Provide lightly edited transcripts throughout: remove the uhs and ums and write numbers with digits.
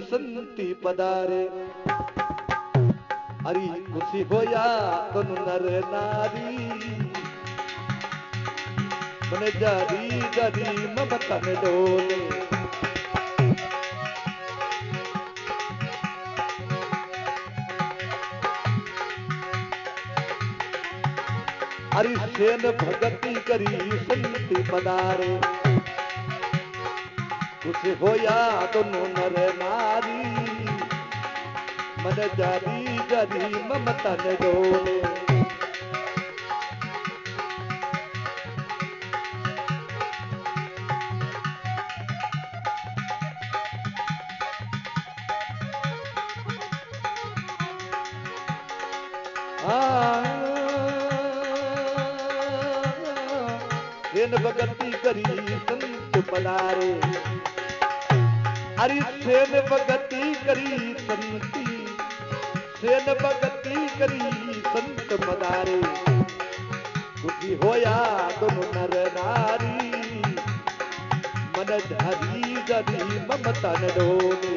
संति पदारे अरे खुशी होया दोनों नर नारी मन जारी जारी ममता में डोले अरे सेन भगति करी संति पदारे खुश होया दोनों नर नारी मन जारी जारी ममता ने डोले सेन भगति करी संत पधारे अरे सेन भगति करी संती सेन भगति करी संत पधारे खुशी होया दोनों नर नारी मन धरी जरी ममता न डोले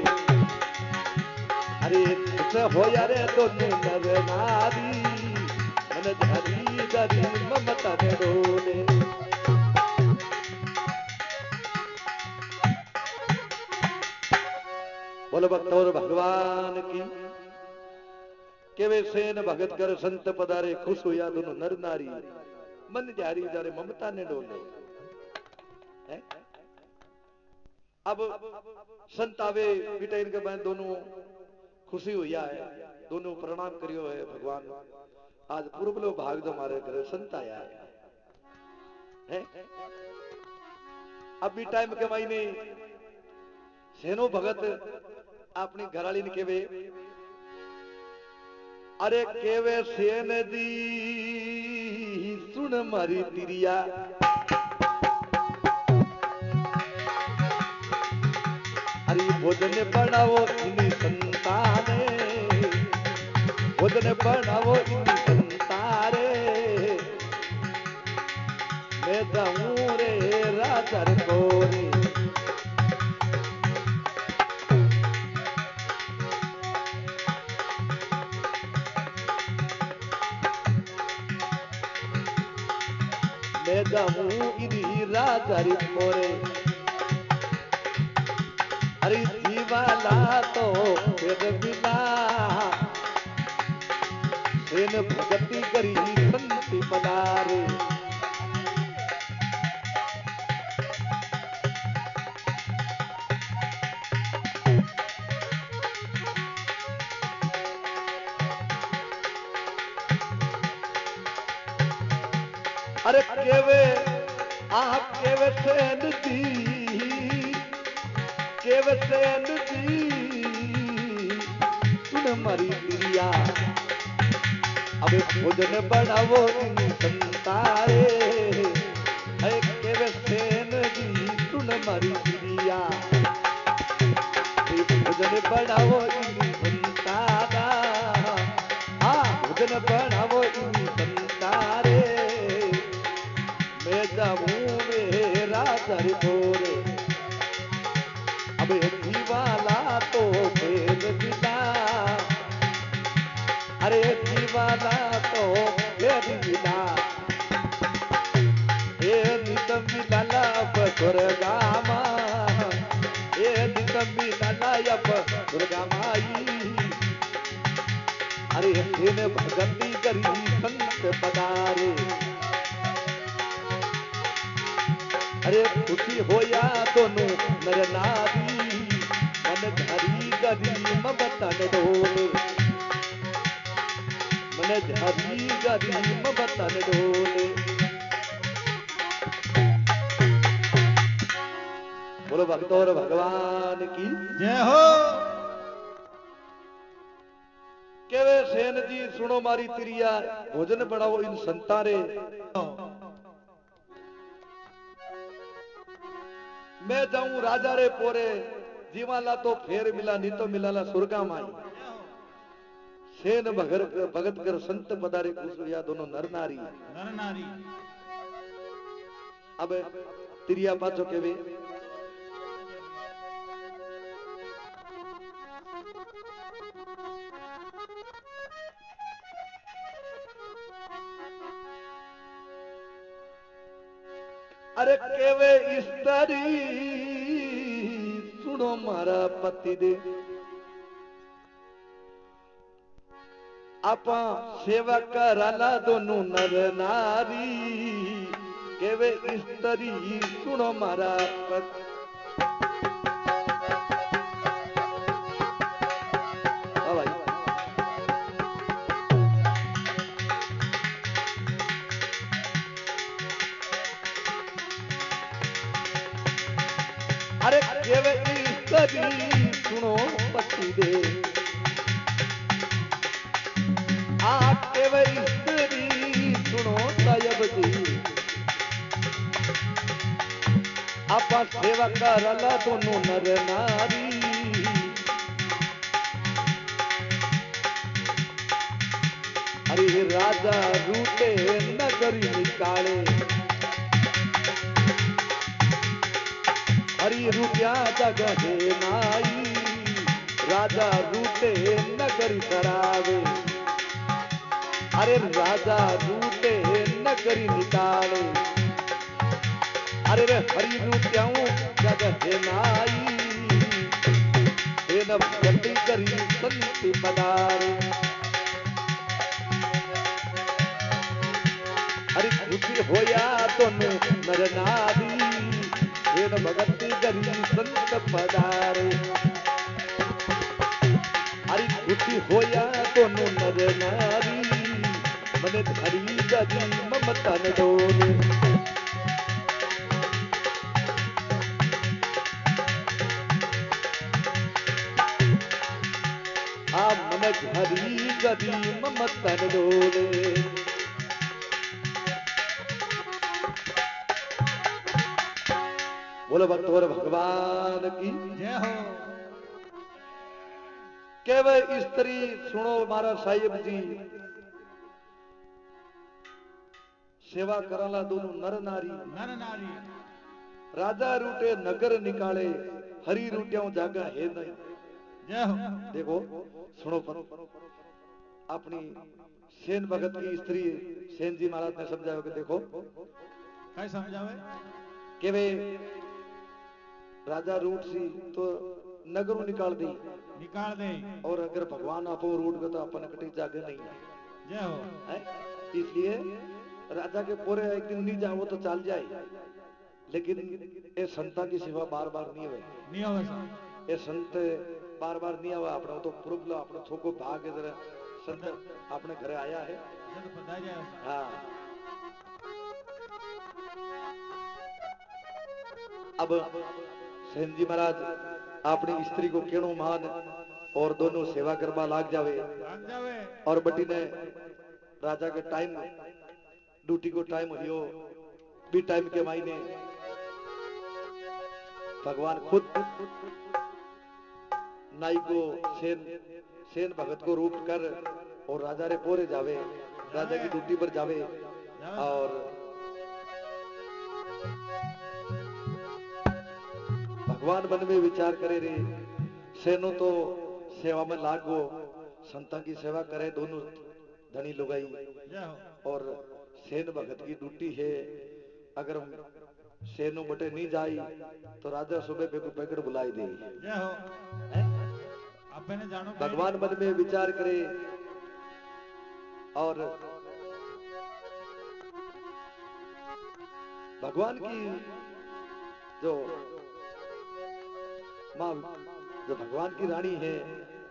अरे खुश होया रे दोनों नर नारी मन धरी जरी ममता न डोले बोलो भक्तों भगवान की के वे सेन भगत कर संत पधारे खुश हुआ दोनों नर नारी मन जारी जारे ममता ने डोले अब संत आवे बेटा इनके बाद दोनों खुशी हुआ है दोनों प्रणाम करियो है भगवान आज पूर्व लो भाग जो हमारे घर संत आया है अब भी टाइम के महीने सेनो भगत अपनी घराली ने केवे अरे केवे सेन दी सुन मारी तिरिया अरे भोजन बनाओ इन्हीं संताने भोजन बनाओ इन्हीं संतारे मैं जाऊं रे राजा को रे जाऊं इधी राजारी पोरे अरे जीवाला तो फिर मिला सेन भगति करी संति पधारे अरे केवे आप केवे सेन दी सुन मरी तिरिया अबे भोजन बनावो इन संतारे है केवे सेन दी सुन मरी तिरिया भोजन बनावो इन संतारा हाँ भोजन बनावो इन संतारे मैं जाऊं मेरा दर बोरे अब दीवाला तो फेल मिला अरे दीवाला तो फेल मिला ये नितम मिला स्वर्गामा ये नितम मिला दुर्गा माई अरे सेन भगति करी संत पधारे अरे खुशी होया दोनों नर नारी मन धरी गरी ममता न डोले मन धरी गरी ममता न डोले बोलो भक्तों और भगवान की जय हो केवे सेन जी सुनो मारी तिरिया भोजन बनाओ इन संतारे मैं जाऊं राजा रे पोरे जीवाला तो फेर मिला नहीं तो मिला सुरगा माई सेन भगत कर संत पधारे कुसुया दोनों नर नारी अब तिरिया पाचो के वे अरे केवे स्त्री सुनो मारा पति दे आपा सेवा कराला दोनों नर नारी केवे स्त्री सुनो मारा पति अरे केवे स्त्री सुनो पति दे केवे स्त्री सुनो सायब जी आपा सेवा करला दोनों नर नारी अरे राजा रूटे नगरी निकाले हरी रुपया जगह नाई राजा रूटे नगरी सरावे अरे राजा रूटे नगरी निकाले अरे हरी रुपयाओं जगह नाई गति करी संति पदारे हरी खुशी होया दोनों नर नारी भगति करी संत पदारे हरी खुशी होया दोनों नर नारी मने धरी गदी ममता न डोले मन धरी गदी ममता न डोले बोलो भक्तों भगवान की जय हो। केवल स्त्री सुनो मारा साहिब जी सेवा कराला दोनों नर नारी राजा रूटे नगर निकाले हरी रूटियां जागा है नहीं। जय हो। देखो सुनो अपनी सेन भगत की स्त्री सेन जी महाराज ने समझाया कि देखो क्या समझावे के वे राजा रूट सी तो नगर निकाल दे और अगर भगवान आपो रूट गए तो अपन कटी जागे नहीं है। जय हो। इसलिए राजा के पूरे एक दिन नहीं जाओ तो चल जाए लेकिन ये संता की सेवा बार बार नहीं हुए ये संत बार बार नहीं हुआ अपना तो प्रूफ लो अपना छोको भाग इधर संत अपने घरे आया है। हाँ अब सेन जी महाराज अपनी स्त्री को केणो मान और दोनों सेवा करवा लाग जावे और बटी ने राजा के टाइम ड्यूटी को टाइम हो भी टाइम के मायने भगवान खुद नाई को सेन भगत को रूप कर और राजा रे पोरे जावे राजा की ड्यूटी पर जावे और भगवान मन में विचार करे रे सेनो तो सेवा में लागो संता की सेवा करे दोनों धनी लुगाई और सेन भगत की ड्यूटी है अगर सेनो बटे नहीं जाई तो राजा सुबह पे पैकड़ बुलाई दे। भगवान मन में विचार करे और भगवान की जो माँ जो भगवान की रानी है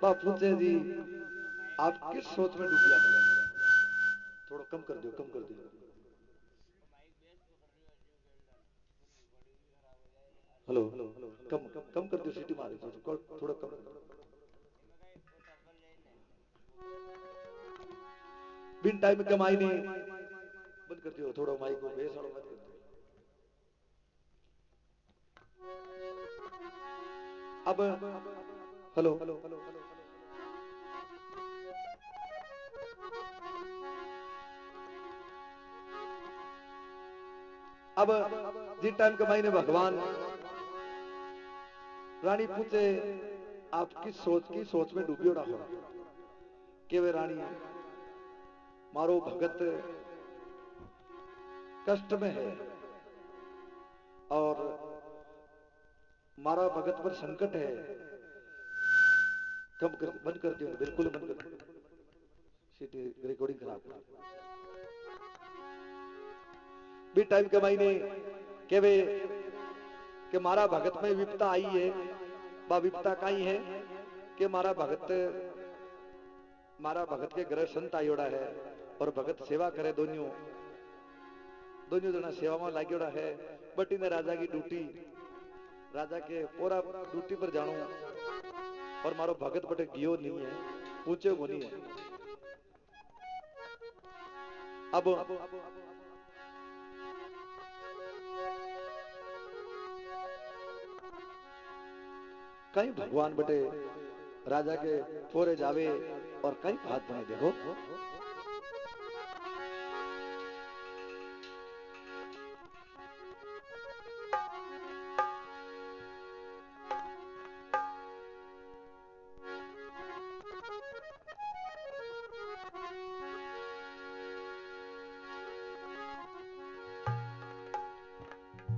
वह पूछे जी आप किस सोच में डूबिया थोड़ा कम कर दो हेलो कम कर दो सीटी मारे थोड़ा कम बिन टाइम कमाई नहीं बंद कर दियो थोड़ा माइक को बेस और बंद कर दो। अब हेलो अब जिस टाइम कमाई ने भगवान रानी पूछे आपकी सोच की सोच में डूबियोड़ा हो के वे रानी मारो भगत कष्ट में है और मारा भगत पर संकट है। कम कर बंद कर दियो, बिल्कुल बंद कर दियो, सीटी रिकॉर्डिंग खराब कर भी टाइम के मायने के वे कि मारा भगत में विपता आई है। बा विपता काई है कि मारा भगत के घर संत आयोड़ा है और भगत सेवा करे। दोनों जना सेवा में लागोड़ा है। बट इन्हें राजा की ड्यूटी राजा के पूरा ड्यूटी पर जानो और मारो भगत बटे गियो नहीं है, पूछे को नहीं है। अब कहीं भगवान बटे राजा के फोरे जावे और कहीं बात बने देखो।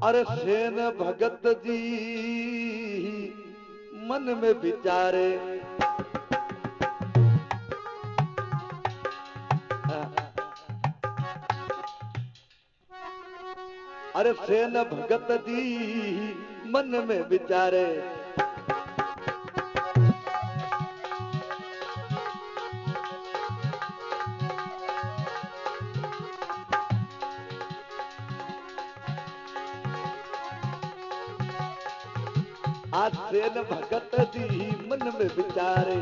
अरे सेन भगत जी मन में विचारे अरे सेन भगत जी मन में विचारे आज सेन भगत जी मन में विचारे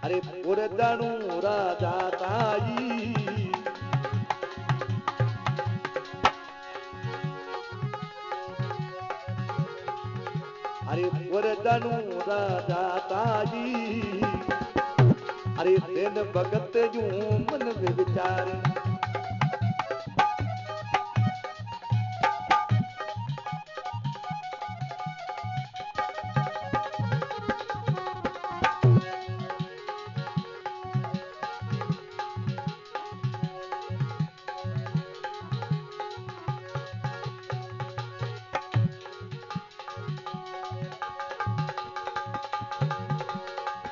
अरे पूरे जानू राजा ताई अरे पूरे जानू राजा ताई अरे सेन भगत जू मन में विचारे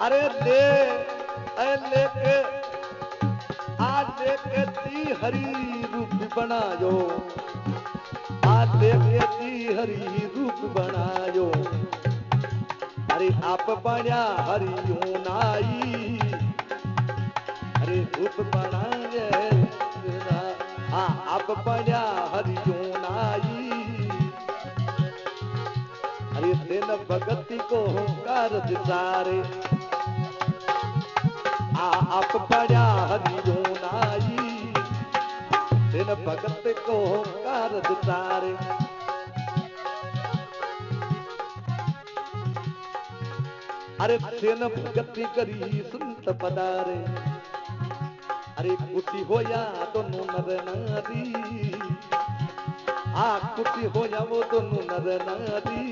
अरे लेके आज लेके ती हरी रूप बनायो आज लेके ती हरी रूप बनायो अरे आप बना हरियो नाई अरे रूप बनाए हाँ आप बना हरियो नाई अरे दिन भगती को कारज सारे आप बड़ा हरियो नाई दिन भगत को कारज तारे अरे सेन भगती करी संत पदारे अरे कुटी होया दोनों नर नारी कुटी होया वो दोनों नर नारी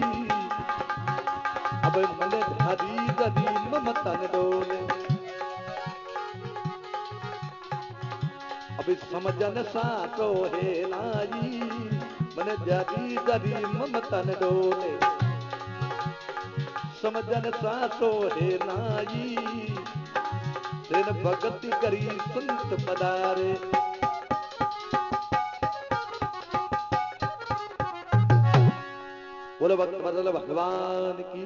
अब मन हरी गरी ममतन डोले अभी समझन साचो है नाई मन जरी जरी ममतन डोले समझन साचो है नाई दिन भगति करी संत पदारे बोलो भक्त बदल भगवान की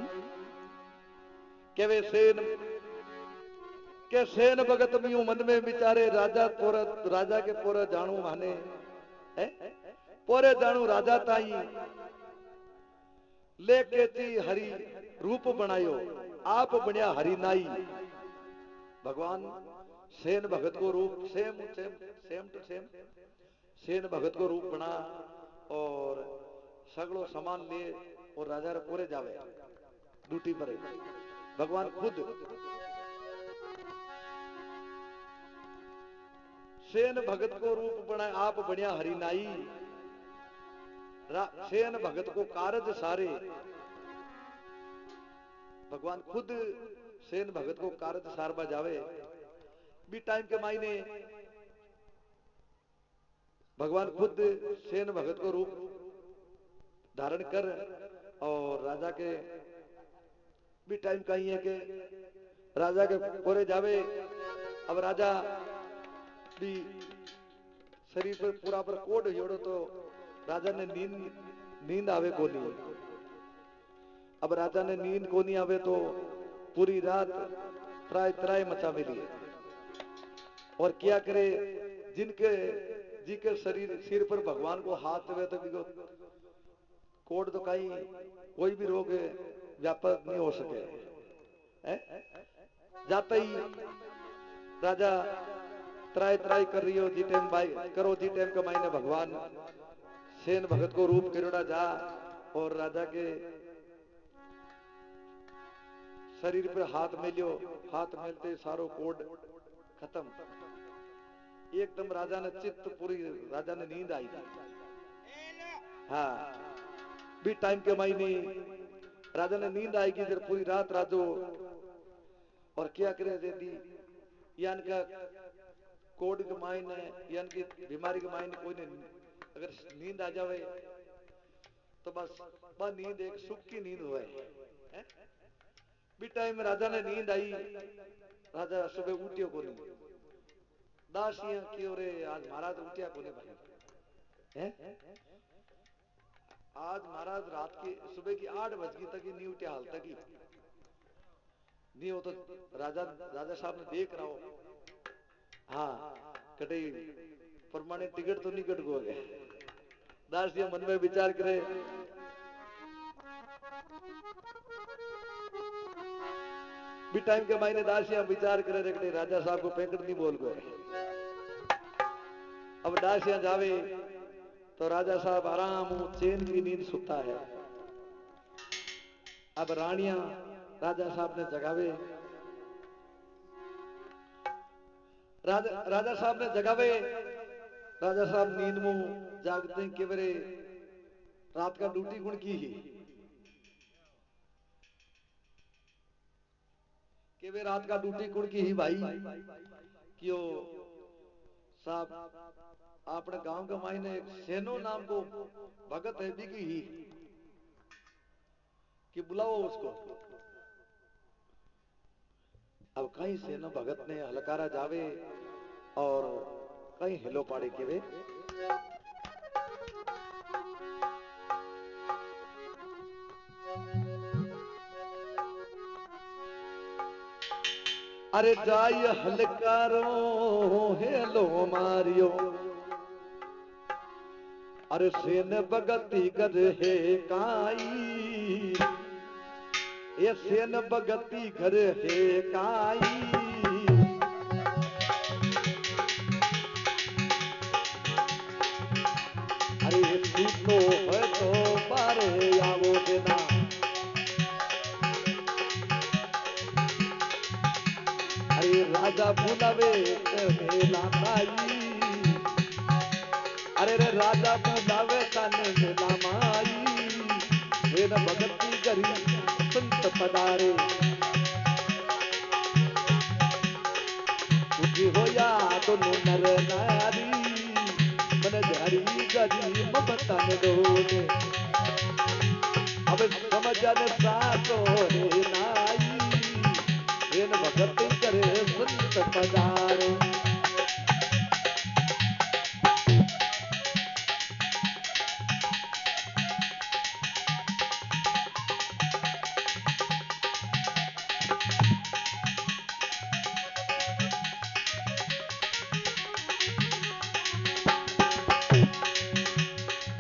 के वे सेन भगत मी मन में विचारे राजा के पोर जानू माने पोरे जानू राजा ताई लेके ती हरि रूप बनायो आप बनिया हरि नाई भगवान सेन भगत को रूप सेम टू सेम सेन भगत को रूप बना और सगड़ो सामान ले और राजा रे पूरे जावे ड्यूटी पर भगवान खुद सेन भगत को रूप बनाए आप बढ़िया हरिनाई सेन भगत को कारज सारे भगवान खुद सेन भगत को कारत सारबा जावे भी टाइम के मायने भगवान खुद सेन भगत को रूप धारण कर और राजा के भी टाइम कहीं है कि राजा के कोरे जावे। अब राजा भी शरीर पर पूरा पर कोड जोड़ो तो राजा ने नींद आवे को नहीं। अब राजा ने नींद को नहीं आवे तो पूरी रात त्राय त्राय मचा मिली और क्या करे जिनके जी के शरीर सिर पर भगवान को हाथ देवे तो कोड तो कहीं कोई भी रोग व्यापक नहीं हो सके जाता ही राजा त्राय त्राय कर रही हो जी टाइम भाई करो जी टाइम का मायने भगवान सेन भगत को रूप करोड़ा जा और राजा के शरीर पर हाथ मेलियो। हाथ मेलते सारो कोड खत्म एकदम राजा ने चित्त पूरी राजा ने नींद आई। हाँ भी टाइम के मायने राजा ने नींद आएगी जब पूरी रात राजो और क्या करे देती यान का कोड के मायने यान की बीमारी के मायने कोई ने अगर नींद आ जावे तो बस वह नींद एक सुख की नींद हुए भी टाइम राजा ने नींद आई। राजा सुबह उठियो को नहीं दासियां की ओरे आज महाराज उठिया को नहीं भाई है आज महाराज रात की सुबह की 8 बजे तक ही नहीं उठे हाल तक ही नहीं हो तो राजा साहब ने देख रहा हो। हाँ कटे परमानेंट टिकट तो नहीं कट गो गए। दास जी मन में विचार करे भी टाइम के मायने दासियां विचार करे रखते राजा साहब को पैकेट नहीं बोल गए। अब दासियां जावे तो राजा साहब आराम चैन की नींद सुता है। अब रानियां राजा साहब ने जगावे राजा साहब ने जगावे राजा साहब नींद में जागते हैं कि मेरे रात का ड्यूटी गुण की ही कि वे रात का ड्यूटी गुण की ही भाई क्यों साहब अपने गांव के मायने सेनो नाम को भगत है भी की ही कि बुलाओ उसको। अब कहीं सेनो भगत ने हलकारा जावे और कहीं हिलो पाड़े के वे अरे जाय हलकारो हेलो मारियो अरे सेन भगती कर है काई ये सेन भगती घर है काई अरे तो है तो पारे आवो देना अरे राजा बुलावे मेला माई अरे रे राजा बुलावे तन मेला माई सेन भगती करी संत पधारे तुझी होया दोनों नर नारी मन झारी गरी ममता ने डोले अब समझन सासो रे नाई सेन भगती करे संत पधारे।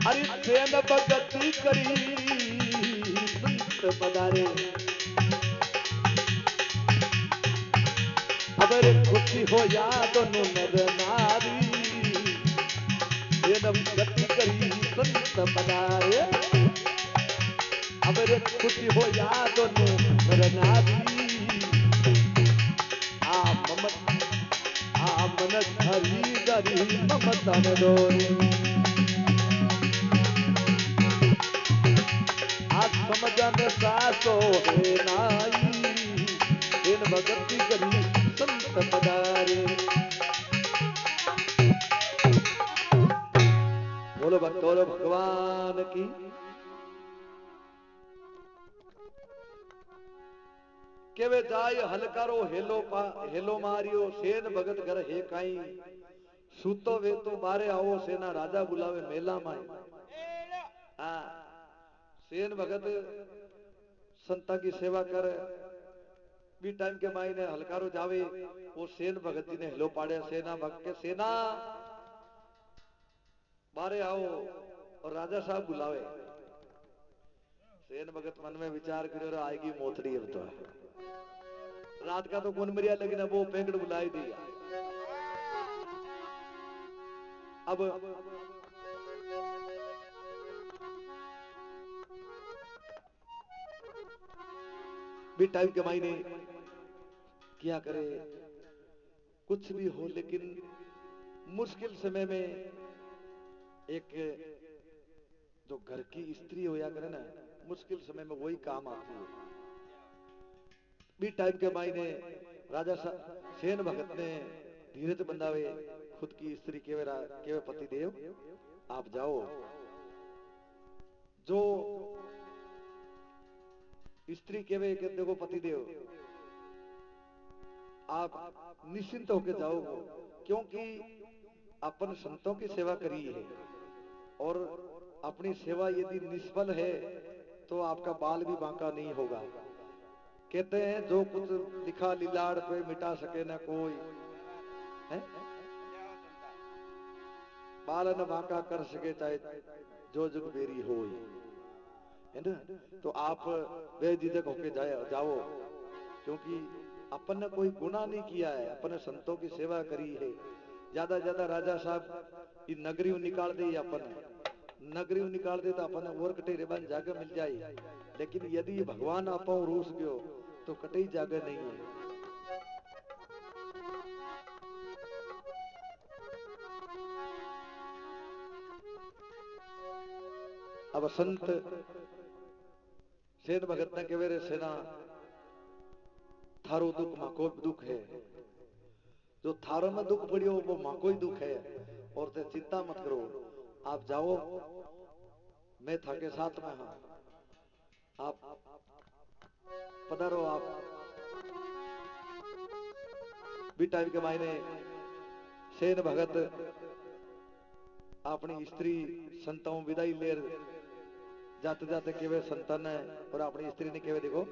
अरे सेन भगती करी संत पधारे अगर खुशी हो या दोनों नर नारी सेन भगती करी संत पधारे अगर खुशी हो या दोनों नर नारी मन हरी गरी ममता न डोरे आज समझन सासो है नाई की के वे जाय हलकारो हेलो मारियो सेन भगत घर हे काई सूतो वे तो बारे आओ सेना राजा बुलावे मेला माई। हाँ सेन भगत संता की सेवा कर भी टाइम के मायने हलकारो जावे वो सेन भगत जी ने हेलो पाड़े सेना भक्त के सेना बारे आओ और राजा साहब बुलावे। सेन भगत मन में विचार करो आएगी मोथड़ी अब तो रात का तो कौन मरिया लेकिन अब वो पेंगड़ बुलाई दिया। अब भी टाइम के मायने क्या करे कुछ भी हो लेकिन मुश्किल समय में एक जो घर की स्त्री होया करे ना मुश्किल समय में वही काम आती है। भी टाइम के मायने राजा सेन भगत ने धीरज बंधावे खुद की स्त्री केवे पति देव आप जाओ जो स्त्री केवे के देखो पति देव आप निश्चिंत होकर जाओ क्योंकि अपन संतों की सेवा करी है और अपनी सेवा यदि निष्फल है तो आपका बाल भी बांका नहीं होगा। कहते हैं जो कुछ लिखा लीलाड़ पे मिटा सके न कोई है बाल न बांका कर सके चाहे जो जुग बेरी हो है ना। तो आप बेझिझक होके जाओ क्योंकि अपन ने कोई गुनाह नहीं किया है अपन ने संतों की सेवा करी है। ज्यादा ज्यादा राजा साहब ये नगरी निकाल दे अपन नगरी निकाल दे तो अपन और कटे रेबान जागे मिल जाए लेकिन यदि भगवान आप रूस गयो तो कटे जागे नहीं है। अब संत सेन भगत ने के वेरे सेना थारो दुख माको दुख है जो थारो में दुख पड़ियो वो माको ही दुख है और ते चिंता मत करो आप जाओ मैं थाके साथ में हाँ आप पधारो। आप भी टाइम के मायने सेन भगत अपनी स्त्री संतों विदाई लेर जाते जाते केवे संतान है और अपनी स्त्री ने केवे देखो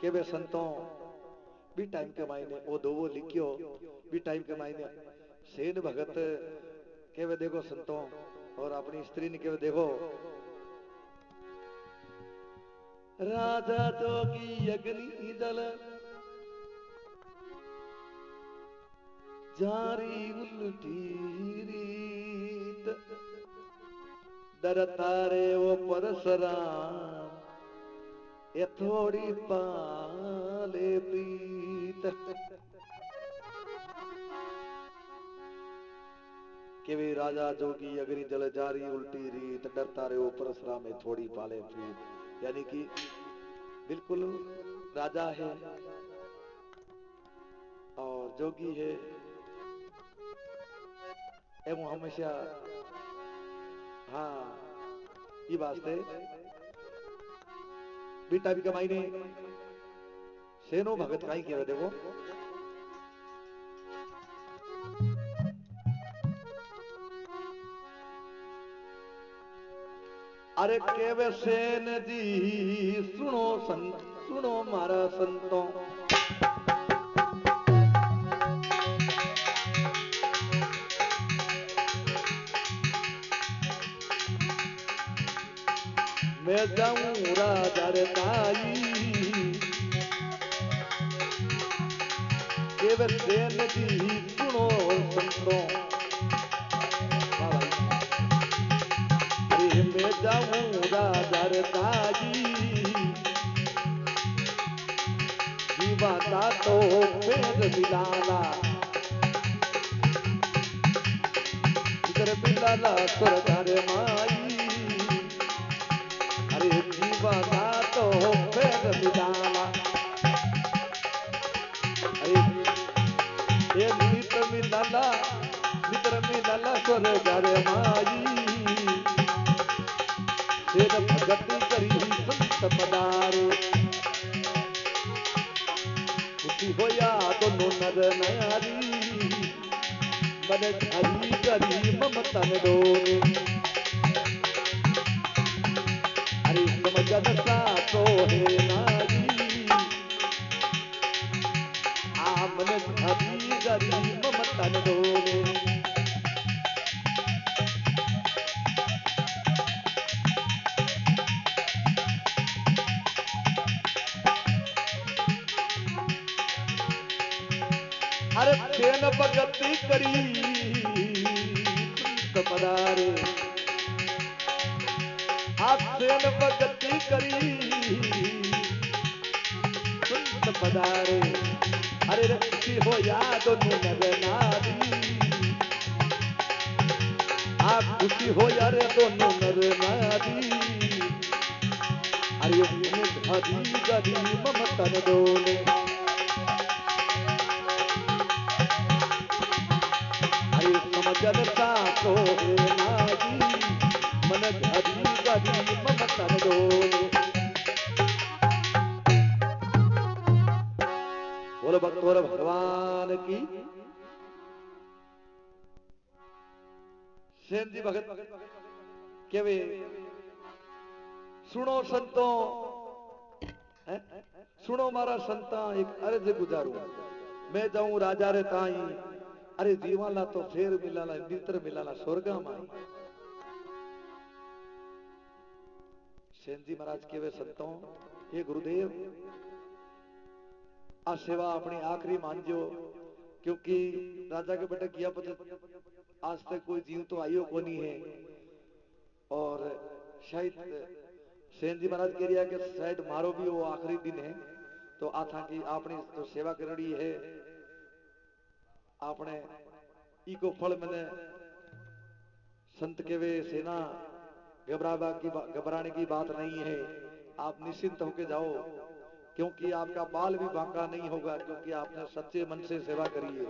केवे संतों भी टाइम के मायने वो दो वो लिखियो भी टाइम के मायने सेन भगत केवे देखो संतों और अपनी स्त्री ने केवे देखो राजा जोगी अग्नि जल जारी उल्टी रीत डरता रे वो परशुराम ये थोड़ी पाले प्रीत के वे राजा जोगी अग्नि जल जारी उल्टी रीत डरता रे वो परशुराम में थोड़ी पाले प्रीत। यानी कि बिल्कुल राजा है और जोगी है एवं हमेशा हाँ ये वास्ते बेटा भी कमाई ने सेनो भगत का ही किया देखो अरे केवे सेन जी सुनो मारा संतों मैं जाऊं राजा रे ताई केवे सेन जी सुनो संतों मैं जाऊं राजा रे ताई जीवाता तो पेड़ मिलाना इधर मिलाना स्वर्ग रे माई अरे जीवाता तो पेड़ मिलाना नर नारी मन हरी करी ममतन डोले हरि समझन सातो है नारी मन हरी करी ममतन डोले अरे सेन भगति करी संत पधारे आप सेन भगति करी संत पधारे अरे रखी हो याद नर नारी आप खुशी हो यार दोनों नर नारी अरे हरी गरी ममतन डोले समझन सातो है नारी मन हरी गरी ममतन डोले बोलो भक्तों भगवान की सेन जी भगत केवे सुनो संतों सुनो मारा संता एक अर्ज गुजारू मैं जाऊं राजा रे ताई अरे जीवाला तो फेर मिलाला मित्र मिलाला स्वर्गा माई सेन जी महाराज के वे संतों ये गुरुदेव आ सेवा अपनी आखिरी मानजो क्योंकि राजा के बेटे किया पता आज तक कोई जीव तो आयो को नहीं है और शायद सेन जी महाराज कह रहा कि शायद मारो भी वो आखिरी दिन है तो आथा की आपने तो सेवा कर रही है आपने इको फल मैंने संत के वे सेना घबराने की बात नहीं है आप निश्चिंत होके जाओ क्योंकि आपका बाल भी बांका नहीं होगा क्योंकि आपने सच्चे मन से सेवा करी है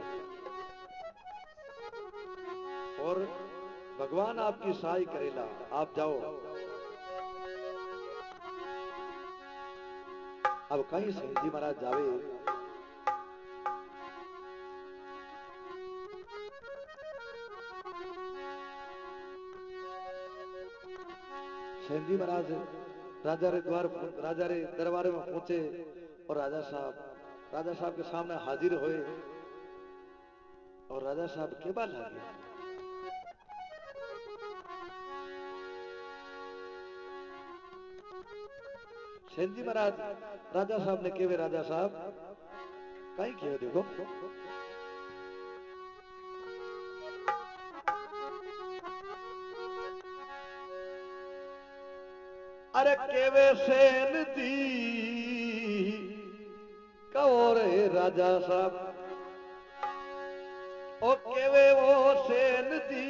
और भगवान आपकी सहाय करेगा आप जाओ अब कहीं सेन जी महाराज जावे सेन जी महाराज राजा रे दरबार में पहुंचे और राजा साहब के सामने हाजिर हुए और राजा साहब के बाल लगे सेन जी महाराज राजा साहब ने केवे राजा साहब कहीं किया देखो अरे केवे सेन जी कहो रे राजा साहब ओ केवे वो सेन जी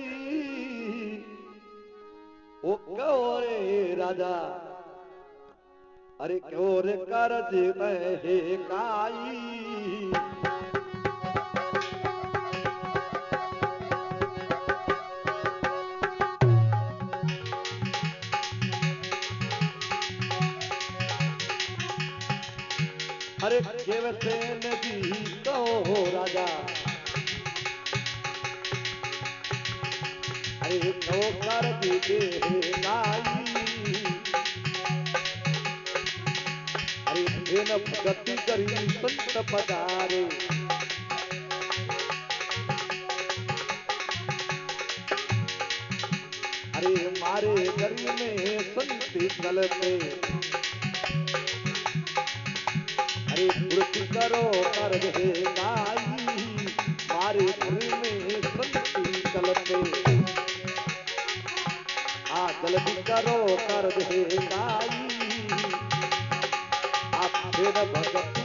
ओ कहो रे राजा अरे क्यों रे करज है काई अरे केवे सेन जी कहो राजा अरे क्यों करज है काई गति करी संत पधारे अरे मारे गरी में संति चलते अरे वृत्ति करो कर दे गाई मारे गरी में संति चलते आ जल्दी करो कर दे गाई आप भगत